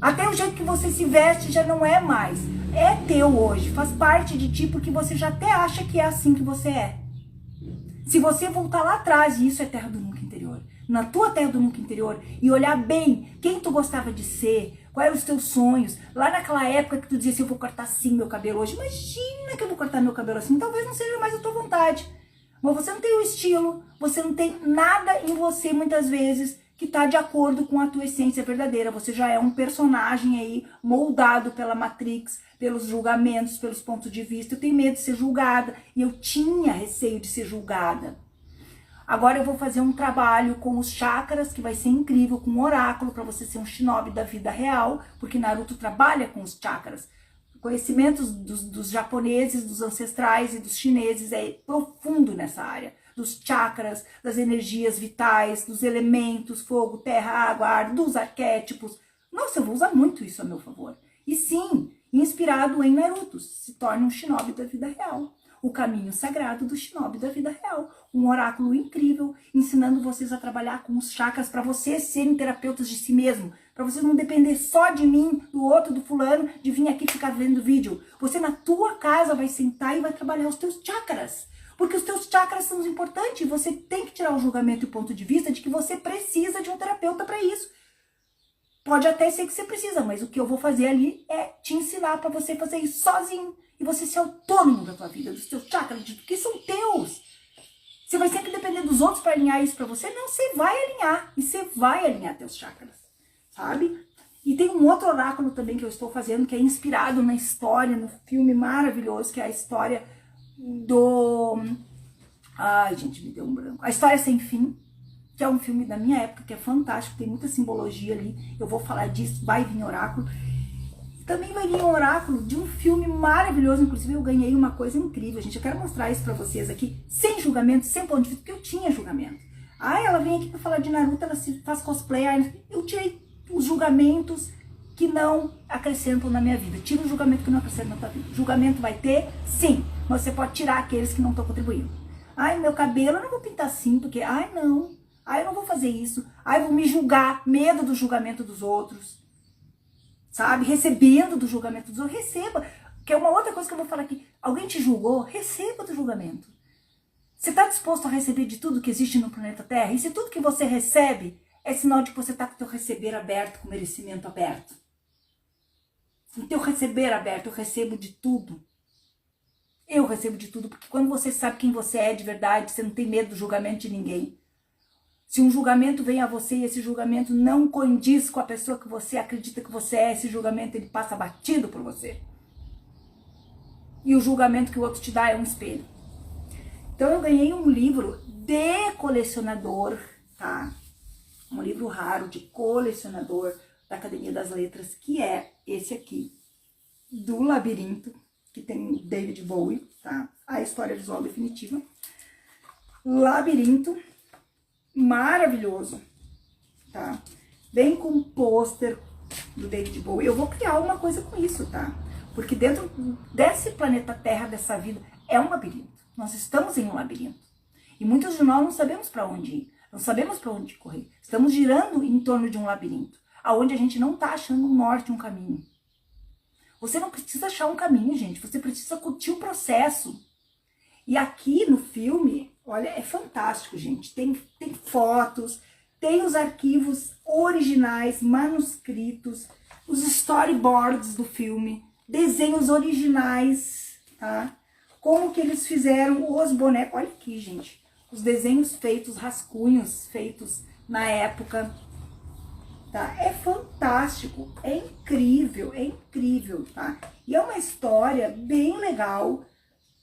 Até o jeito que você se veste já não é mais. É teu hoje, faz parte de ti, porque você já até acha que é assim que você é. Se você voltar lá atrás, e isso é terra do nunca interior, na tua terra do nunca interior, e olhar bem quem tu gostava de ser, quais eram os teus sonhos, lá naquela época que tu dizia assim, eu vou cortar assim meu cabelo hoje, imagina que eu vou cortar meu cabelo assim, talvez não seja mais a tua vontade, mas você não tem o estilo, você não tem nada em você muitas vezes que está de acordo com a tua essência verdadeira, você já é um personagem aí moldado pela Matrix, pelos julgamentos, pelos pontos de vista. Eu tenho medo de ser julgada e eu tinha receio de ser julgada. Agora eu vou fazer um trabalho com os chakras, que vai ser incrível, com um oráculo, para você ser um shinobi da vida real, porque Naruto trabalha com os chakras. Conhecimentos dos japoneses, dos ancestrais e dos chineses é profundo nessa área. Dos chakras, das energias vitais, dos elementos, fogo, terra, água, ar, dos arquétipos. Nossa, eu vou usar muito isso a meu favor. E sim, inspirado em Naruto, se torne um shinobi da vida real. O caminho sagrado do shinobi da vida real. Um oráculo incrível, ensinando vocês a trabalhar com os chakras para vocês serem terapeutas de si mesmo. Para vocês não depender só de mim, do outro, do fulano, de vir aqui ficar vendo vídeo. Você na tua casa vai sentar e vai trabalhar os teus chakras. Porque os teus chakras são importantes e você tem que tirar o julgamento e o ponto de vista de que você precisa de um terapeuta para isso. Pode até ser que você precisa, mas o que eu vou fazer ali é te ensinar para você fazer isso sozinho. E você ser autônomo da tua vida, dos teus chakras, de que são teus. Você vai sempre depender dos outros para alinhar isso para você? Não, você vai alinhar. E você vai alinhar teus chakras, sabe? E tem um outro oráculo também que eu estou fazendo, que é inspirado na história, no filme maravilhoso, que é a história do... Ai, gente, me deu um branco. A História Sem Fim, que é um filme da minha época, que é fantástico, tem muita simbologia ali. Eu vou falar disso, vai vir oráculo. Também vai vir um oráculo de um filme maravilhoso, inclusive eu ganhei uma coisa incrível, gente. Eu quero mostrar isso pra vocês aqui, sem julgamento, sem ponto de vista, porque eu tinha julgamento. Ela vem aqui pra falar de Naruto, ela se faz cosplay, eu tirei os julgamentos que não acrescentam na minha vida. Tira o julgamento que não acrescenta na tua vida. Julgamento vai ter? Sim, mas você pode tirar aqueles que não estão contribuindo. Meu cabelo, eu não vou pintar assim, porque, não. Eu não vou fazer isso. Eu vou me julgar, medo do julgamento dos outros. Sabe? Recebendo do julgamento dos outros, receba. Que é uma outra coisa que eu vou falar aqui. Alguém te julgou? Receba do julgamento. Você está disposto a receber de tudo que existe no planeta Terra? E se tudo que você recebe é sinal de que você está com o teu receber aberto, com o merecimento aberto. O teu receber aberto, eu recebo de tudo. Eu recebo de tudo, porque quando você sabe quem você é de verdade, você não tem medo do julgamento de ninguém. Se um julgamento vem a você e esse julgamento não condiz com a pessoa que você acredita que você é, esse julgamento ele passa batido por você. E o julgamento que o outro te dá é um espelho. Então eu ganhei um livro de colecionador, tá? Um livro raro de colecionador da Academia das Letras, que é esse aqui, do Labirinto, que tem David Bowie, tá? A História Visual Definitiva. Labirinto, maravilhoso, tá? Vem com um pôster do David Bowie. Eu vou criar uma coisa com isso, tá? Porque dentro desse planeta Terra, dessa vida, é um labirinto. Nós estamos em um labirinto. E muitos de nós não sabemos para onde ir, não sabemos para onde correr. Estamos girando em torno de um labirinto, aonde a gente não está achando um norte, um caminho. Você não precisa achar um caminho, gente. Você precisa curtir o processo. E aqui no filme, olha, é fantástico, gente. Tem fotos, tem os arquivos originais, manuscritos, os storyboards do filme, desenhos originais, tá? Como que eles fizeram os bonecos. Olha aqui, gente. Os desenhos feitos, rascunhos feitos na época. Tá? É fantástico, é incrível, tá? E é uma história bem legal,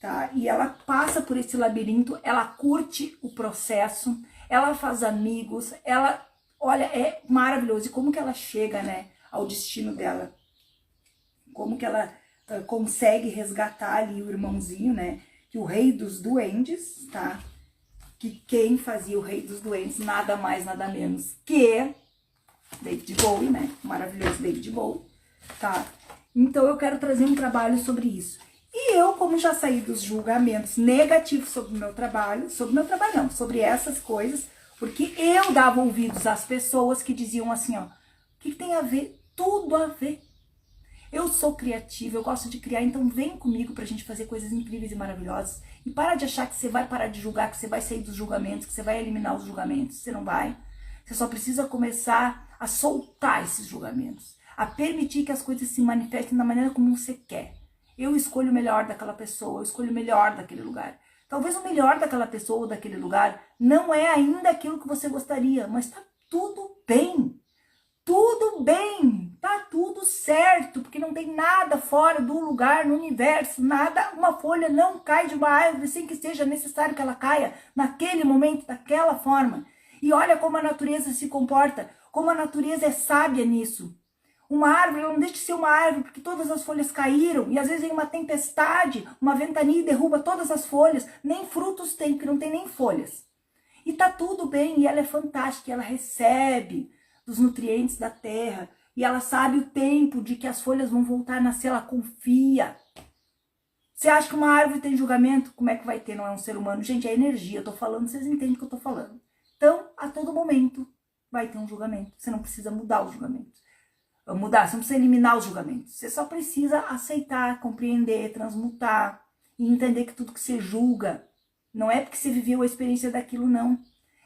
tá? E ela passa por esse labirinto, ela curte o processo, ela faz amigos, ela, olha, é maravilhoso. E como que ela chega, né, ao destino dela? Como que ela consegue resgatar ali o irmãozinho, né? Que o rei dos duendes, tá? Que quem fazia o rei dos duendes, nada mais, nada menos que David Bowie, né? Maravilhoso David Bowie, tá? Então eu quero trazer um trabalho sobre isso. E eu, como já saí dos julgamentos negativos sobre o meu trabalho não, sobre essas coisas, porque eu dava ouvidos às pessoas que diziam assim, ó, o que tem a ver? Tudo a ver. Eu sou criativa, eu gosto de criar, então vem comigo pra gente fazer coisas incríveis e maravilhosas. E para de achar que você vai parar de julgar, que você vai sair dos julgamentos, que você vai eliminar os julgamentos. Você não vai. Você só precisa começar a soltar esses julgamentos, a permitir que as coisas se manifestem da maneira como você quer. Eu escolho o melhor daquela pessoa, eu escolho o melhor daquele lugar. Talvez o melhor daquela pessoa ou daquele lugar não é ainda aquilo que você gostaria, mas tá tudo bem. Tudo bem, tá tudo certo, porque não tem nada fora do lugar, no universo, nada, uma folha não cai de uma árvore sem que seja necessário que ela caia naquele momento, daquela forma. E olha como a natureza se comporta, como a natureza é sábia nisso. Uma árvore não deixa de ser uma árvore porque todas as folhas caíram e às vezes vem uma tempestade, uma ventania e derruba todas as folhas, nem frutos tem, porque não tem nem folhas. E tá tudo bem, e ela é fantástica, ela recebe dos nutrientes da terra e ela sabe o tempo de que as folhas vão voltar a nascer, ela confia. Você acha que uma árvore tem julgamento? Como é que vai ter? Não é um ser humano? Gente, é energia, eu tô falando, vocês entendem o que eu tô falando. Então, a todo momento vai ter um julgamento. Você não precisa mudar os julgamentos. Mudar, você não precisa eliminar os julgamentos. Você só precisa aceitar, compreender, transmutar e entender que tudo que você julga não é porque você viveu a experiência daquilo, não.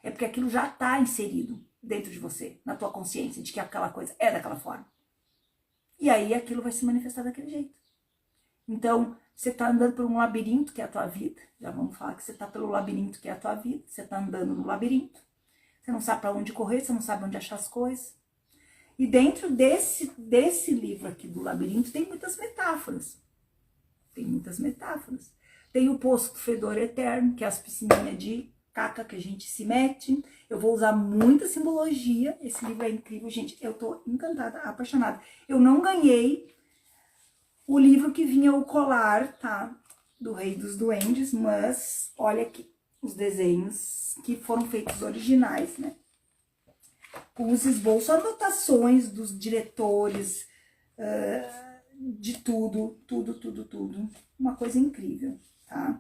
É porque aquilo já está inserido dentro de você, na tua consciência, de que aquela coisa é daquela forma. E aí aquilo vai se manifestar daquele jeito. Então, você está andando por um labirinto que é a tua vida. Já vamos falar que você está pelo labirinto que é a tua vida. Você está andando no labirinto. Você não sabe para onde correr, você não sabe onde achar as coisas. E dentro desse livro aqui do labirinto tem muitas metáforas. Tem muitas metáforas. Tem o poço do fedor eterno, que é as piscininhas de caca que a gente se mete. Eu vou usar muita simbologia. Esse livro é incrível, gente. Eu tô encantada, apaixonada. Eu não ganhei o livro que vinha o colar, tá? Do Rei dos Duendes, mas olha aqui os desenhos que foram feitos originais, né? Com os esboços, anotações dos diretores, de tudo. Uma coisa incrível, tá?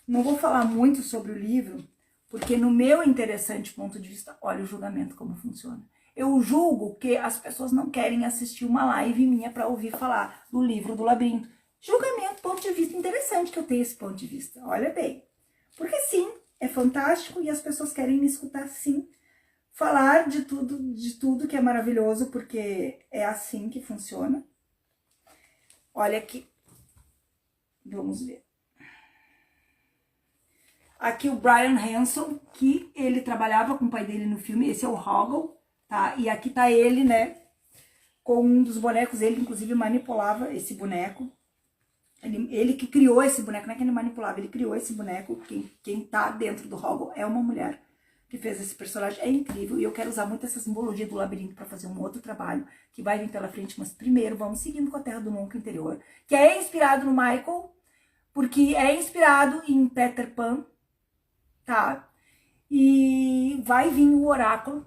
Não vou falar muito sobre o livro, porque no meu interessante ponto de vista, olha o julgamento como funciona. Eu julgo que as pessoas não querem assistir uma live minha para ouvir falar do livro do labirinto. Julgamento, ponto de vista interessante que eu tenho esse ponto de vista, olha bem. Porque sim, é fantástico e as pessoas querem me escutar sim. Falar de tudo que é maravilhoso, porque é assim que funciona. Olha aqui. Vamos ver. Aqui o Brian Hanson, que ele trabalhava com o pai dele no filme, esse é o Hoggle, tá? E aqui tá ele, né, com um dos bonecos, ele inclusive manipulava esse boneco. Ele que criou esse boneco, não é que ele manipulava, ele criou esse boneco. Quem tá dentro do Hoggle é uma mulher que fez esse personagem, é incrível, e eu quero usar muito essa simbologia do labirinto para fazer um outro trabalho, que vai vir pela frente, mas primeiro vamos seguindo com a Terra do Nunca Interior, que é inspirado no Michael, porque é inspirado em Peter Pan, tá? E vai vir o oráculo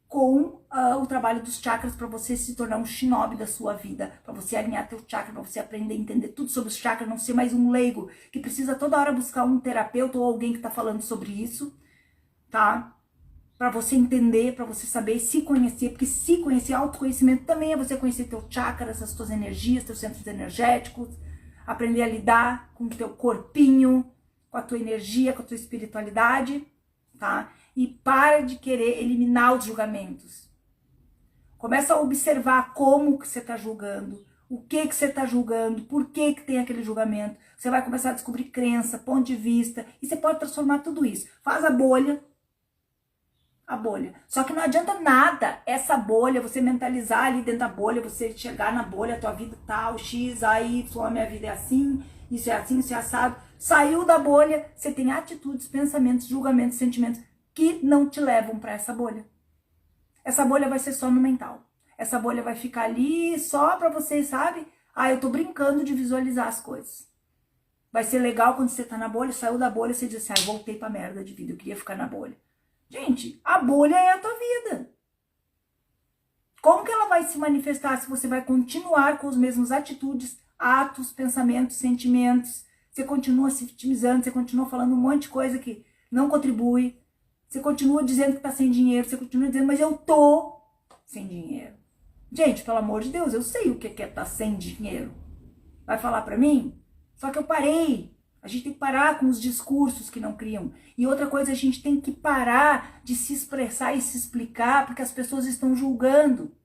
com o trabalho dos chakras para você se tornar um shinobi da sua vida, para você alinhar teu chakra, para você aprender a entender tudo sobre os chakras, não ser mais um leigo que precisa toda hora buscar um terapeuta ou alguém que tá falando sobre isso, tá? Para você entender, para você saber se conhecer, porque se conhecer, autoconhecimento também é você conhecer teus chakras, as tuas energias, teus centros energéticos, aprender a lidar com o teu corpinho, com a tua energia, com a tua espiritualidade, tá? E para de querer eliminar os julgamentos. Começa a observar como que você está julgando, o que você está julgando, por que tem aquele julgamento. Você vai começar a descobrir crença, ponto de vista, e você pode transformar tudo isso. Faz a bolha. Só que não adianta nada essa bolha, você mentalizar ali dentro da bolha, você chegar na bolha, a tua vida tal, X, A, Y, a minha vida é assim, isso é assim, isso é assado. Saiu da bolha, você tem atitudes, pensamentos, julgamentos, sentimentos que não te levam para essa bolha. Essa bolha vai ser só no mental. Essa bolha vai ficar ali só para você, sabe? Ah, eu tô brincando de visualizar as coisas. Vai ser legal quando você tá na bolha, saiu da bolha, você diz assim, voltei pra merda de vida, eu queria ficar na bolha. Gente, a bolha é a tua vida. Como que ela vai se manifestar se você vai continuar com as mesmas atitudes, atos, pensamentos, sentimentos? Você continua se vitimizando, você continua falando um monte de coisa que não contribui. Você continua dizendo que tá sem dinheiro, você continua dizendo, mas eu tô sem dinheiro. Gente, pelo amor de Deus, eu sei o que é estar sem dinheiro. Vai falar pra mim? Só que eu parei. A gente tem que parar com os discursos que não criam. E outra coisa, a gente tem que parar de se expressar e se explicar porque as pessoas estão julgando.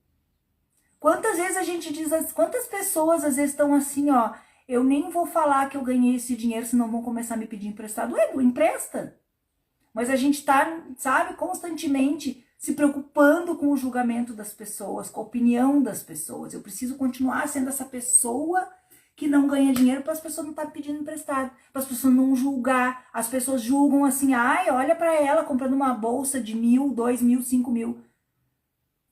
Quantas vezes a gente diz, quantas pessoas às vezes estão assim, ó, eu nem vou falar que eu ganhei esse dinheiro, senão vão começar a me pedir emprestado. Ué, empresta. Mas a gente tá, sabe, constantemente se preocupando com o julgamento das pessoas, com a opinião das pessoas. Eu preciso continuar sendo essa pessoa que não ganha dinheiro para as pessoas não estarem pedindo emprestado, para as pessoas não julgar. As pessoas julgam assim, ai, olha para ela comprando uma bolsa de 1.000, 2.000, 5.000.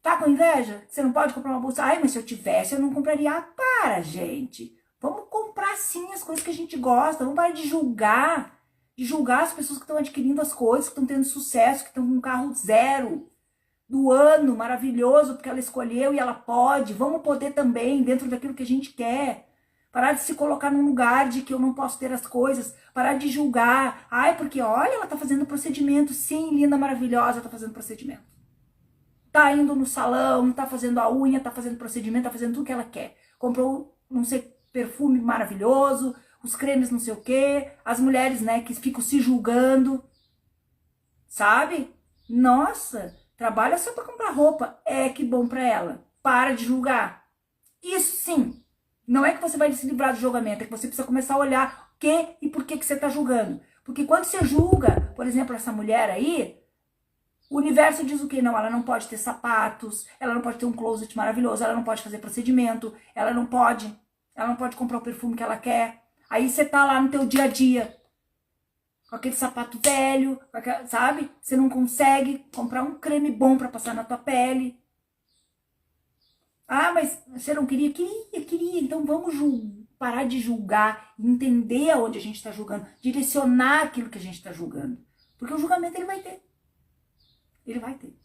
Tá com inveja? Você não pode comprar uma bolsa? Ai, mas se eu tivesse, eu não compraria. Ah, para, gente. Vamos comprar sim as coisas que a gente gosta. Vamos parar de julgar as pessoas que estão adquirindo as coisas, que estão tendo sucesso, que estão com um carro zero do ano, maravilhoso, porque ela escolheu e ela pode. Vamos poder também, dentro daquilo que a gente quer. Parar de se colocar num lugar de que eu não posso ter as coisas. Parar de julgar. Ai, porque olha, ela tá fazendo procedimento. Sim, linda, maravilhosa, tá fazendo procedimento. Tá indo no salão, tá fazendo a unha, tá fazendo procedimento, tá fazendo tudo que ela quer. Comprou, não sei, perfume maravilhoso, os cremes não sei o quê. As mulheres, né, que ficam se julgando. Sabe? Nossa, trabalha só pra comprar roupa. É, que bom pra ela. Para de julgar. Isso sim. Não é que você vai se livrar do julgamento, é que você precisa começar a olhar o que e por que você está julgando. Porque quando você julga, por exemplo, essa mulher aí, o universo diz o quê? Não, ela não pode ter sapatos, ela não pode ter um closet maravilhoso, ela não pode fazer procedimento, ela não pode comprar o perfume que ela quer. Aí você tá lá no teu dia a dia, com aquele sapato velho, sabe? Você não consegue comprar um creme bom para passar na tua pele. Ah, mas você não queria? Queria. Então vamos parar de julgar, entender aonde a gente está julgando, direcionar aquilo que a gente está julgando. Porque o julgamento ele vai ter. Ele vai ter.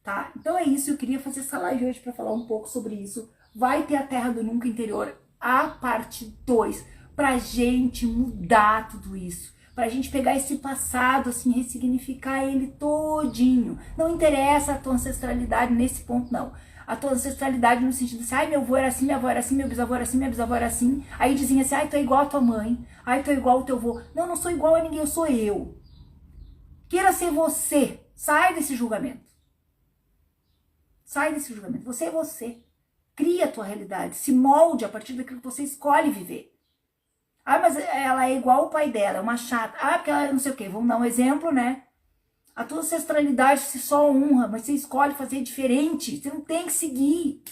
Tá? Então é isso, eu queria fazer essa live hoje para falar um pouco sobre isso. Vai ter a Terra do Nunca Interior, a parte 2, pra gente mudar tudo isso. Pra gente pegar esse passado, assim, ressignificar ele todinho. Não interessa a tua ancestralidade nesse ponto, não. A tua ancestralidade no sentido assim, ai, meu avô era assim, minha avó era assim, meu bisavô era assim, minha bisavó era assim. Aí dizem assim, ai, tu é igual a tua mãe, ai, tu é igual ao teu avô. Não, não sou igual a ninguém, eu sou eu. Queira ser você, sai desse julgamento. Sai desse julgamento, você é você. Cria a tua realidade, se molde a partir daquilo que você escolhe viver. Ah, mas ela é igual ao pai dela, é uma chata. Ah, porque ela é não sei o quê. Vamos dar um exemplo, né? A tua ancestralidade se só honra, mas você escolhe fazer diferente. Você não tem que seguir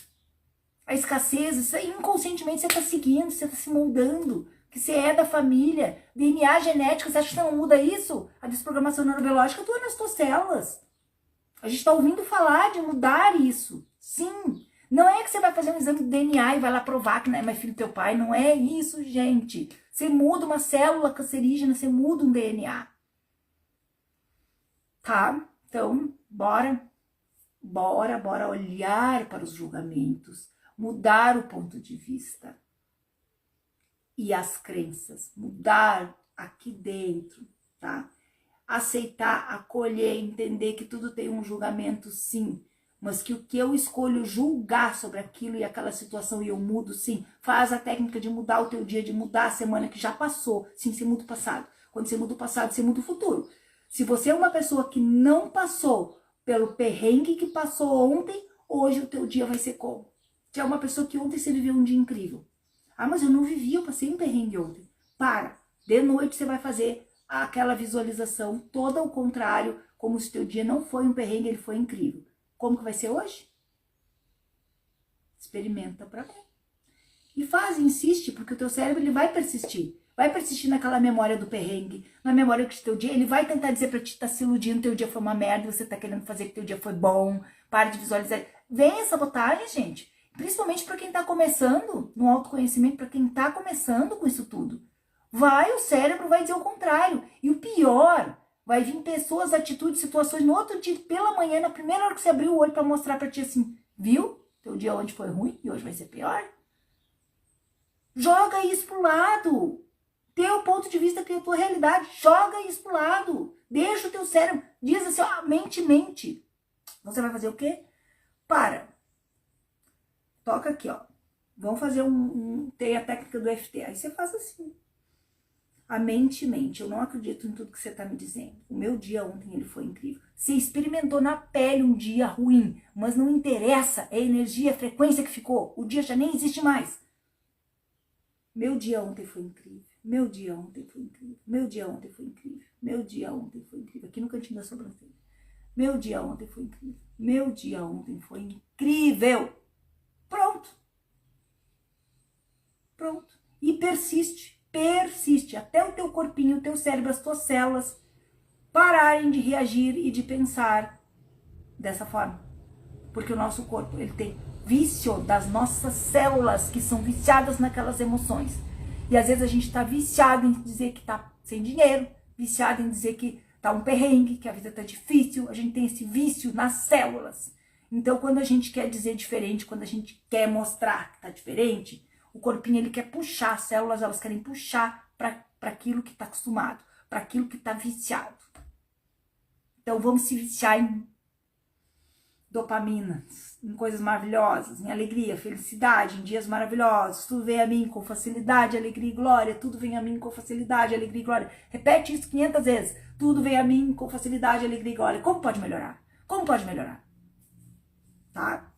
a escassez. Isso aí, inconscientemente você está seguindo, você está se moldando. Que você é da família. DNA genético, você acha que você não muda isso? A desprogramação neurobiológica atua nas tuas células. A gente está ouvindo falar de mudar isso. Sim. Não é que você vai fazer um exame de DNA e vai lá provar que não é mais filho do teu pai. Não é isso, gente. Você muda uma célula cancerígena, você muda um DNA. Tá? Então, bora olhar para os julgamentos, mudar o ponto de vista e as crenças, mudar aqui dentro, tá? Aceitar, acolher, entender que tudo tem um julgamento, sim, mas que o que eu escolho julgar sobre aquilo e aquela situação e eu mudo, sim. Faz a técnica de mudar o teu dia, de mudar a semana que já passou, sim, você muda o passado. Quando você muda o passado, você muda o futuro. Se você é uma pessoa que não passou pelo perrengue que passou ontem, hoje o teu dia vai ser como? Se é uma pessoa que ontem você viveu um dia incrível. Ah, mas eu não vivi, eu passei um perrengue ontem. Para, de noite você vai fazer aquela visualização toda ao contrário, como se o teu dia não foi um perrengue, ele foi incrível. Como que vai ser hoje? Experimenta pra ver. E faz, insiste, porque o teu cérebro ele vai persistir. Vai persistir naquela memória do perrengue, na memória que o teu dia, ele vai tentar dizer pra ti, tá se iludindo, teu dia foi uma merda, você tá querendo fazer que teu dia foi bom, para de visualizar. Vem essa sabotagem, gente, principalmente pra quem tá começando no autoconhecimento, pra quem tá começando com isso tudo. O cérebro vai dizer o contrário. E o pior, vai vir pessoas, atitudes, situações no outro dia, pela manhã, na primeira hora que você abriu o olho pra mostrar pra ti assim, viu? Teu dia ontem foi ruim e hoje vai ser pior. Joga isso pro lado. Teu ponto de vista, a tua realidade. Joga isso pro lado. Deixa o teu cérebro. Diz assim, ó, mente. Você vai fazer o quê? Para. Toca aqui, ó. Vamos fazer tem a técnica do EFT. Aí você faz assim. A mente. Eu não acredito em tudo que você tá me dizendo. O meu dia ontem, ele foi incrível. Você experimentou na pele um dia ruim, mas não interessa. É a energia, a frequência que ficou. O dia já nem existe mais. Meu dia ontem foi incrível. Meu dia ontem foi incrível. Meu dia ontem foi incrível. Meu dia ontem foi incrível. Aqui no cantinho da sobrancelha. Meu dia ontem foi incrível. Meu dia ontem foi incrível. Pronto. Pronto. E persiste. Persiste. Até o teu corpinho, o teu cérebro, as tuas células pararem de reagir e de pensar dessa forma. Porque o nosso corpo, ele tem vício das nossas células que são viciadas naquelas emoções. E às vezes a gente tá viciado em dizer que tá sem dinheiro, viciado em dizer que tá um perrengue, que a vida tá difícil. A gente tem esse vício nas células. Então, quando a gente quer dizer diferente, quando a gente quer mostrar que tá diferente, o corpinho ele quer puxar, as células elas querem puxar para aquilo que tá acostumado, para aquilo que tá viciado. Então, vamos se viciar em dopamina, em coisas maravilhosas, em alegria, felicidade, em dias maravilhosos. Tudo vem a mim com facilidade, alegria e glória. Tudo vem a mim com facilidade, alegria e glória. Repete isso 500 vezes. Tudo vem a mim com facilidade, alegria e glória. Como pode melhorar? Como pode melhorar? Tá?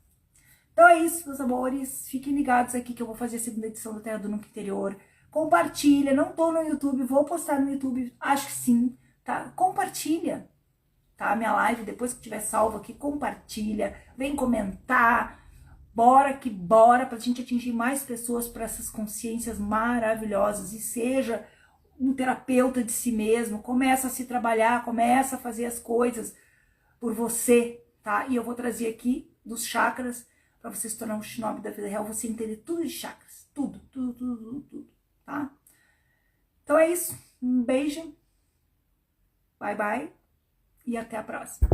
Então é isso, meus amores. Fiquem ligados aqui que eu vou fazer a segunda edição da Terra do Nunca Interior. Compartilha. Não tô no YouTube, vou postar no YouTube. Acho que sim, tá? Compartilha. Tá? Minha live, depois que tiver salvo aqui, compartilha, vem comentar, bora que bora, pra gente atingir mais pessoas para essas consciências maravilhosas e seja um terapeuta de si mesmo, começa a se trabalhar, começa a fazer as coisas por você, tá? E eu vou trazer aqui dos chakras, para você se tornar um shinobi da vida real, você entender tudo de chakras, tudo, tá? Então é isso, um beijo, bye bye. E até a próxima.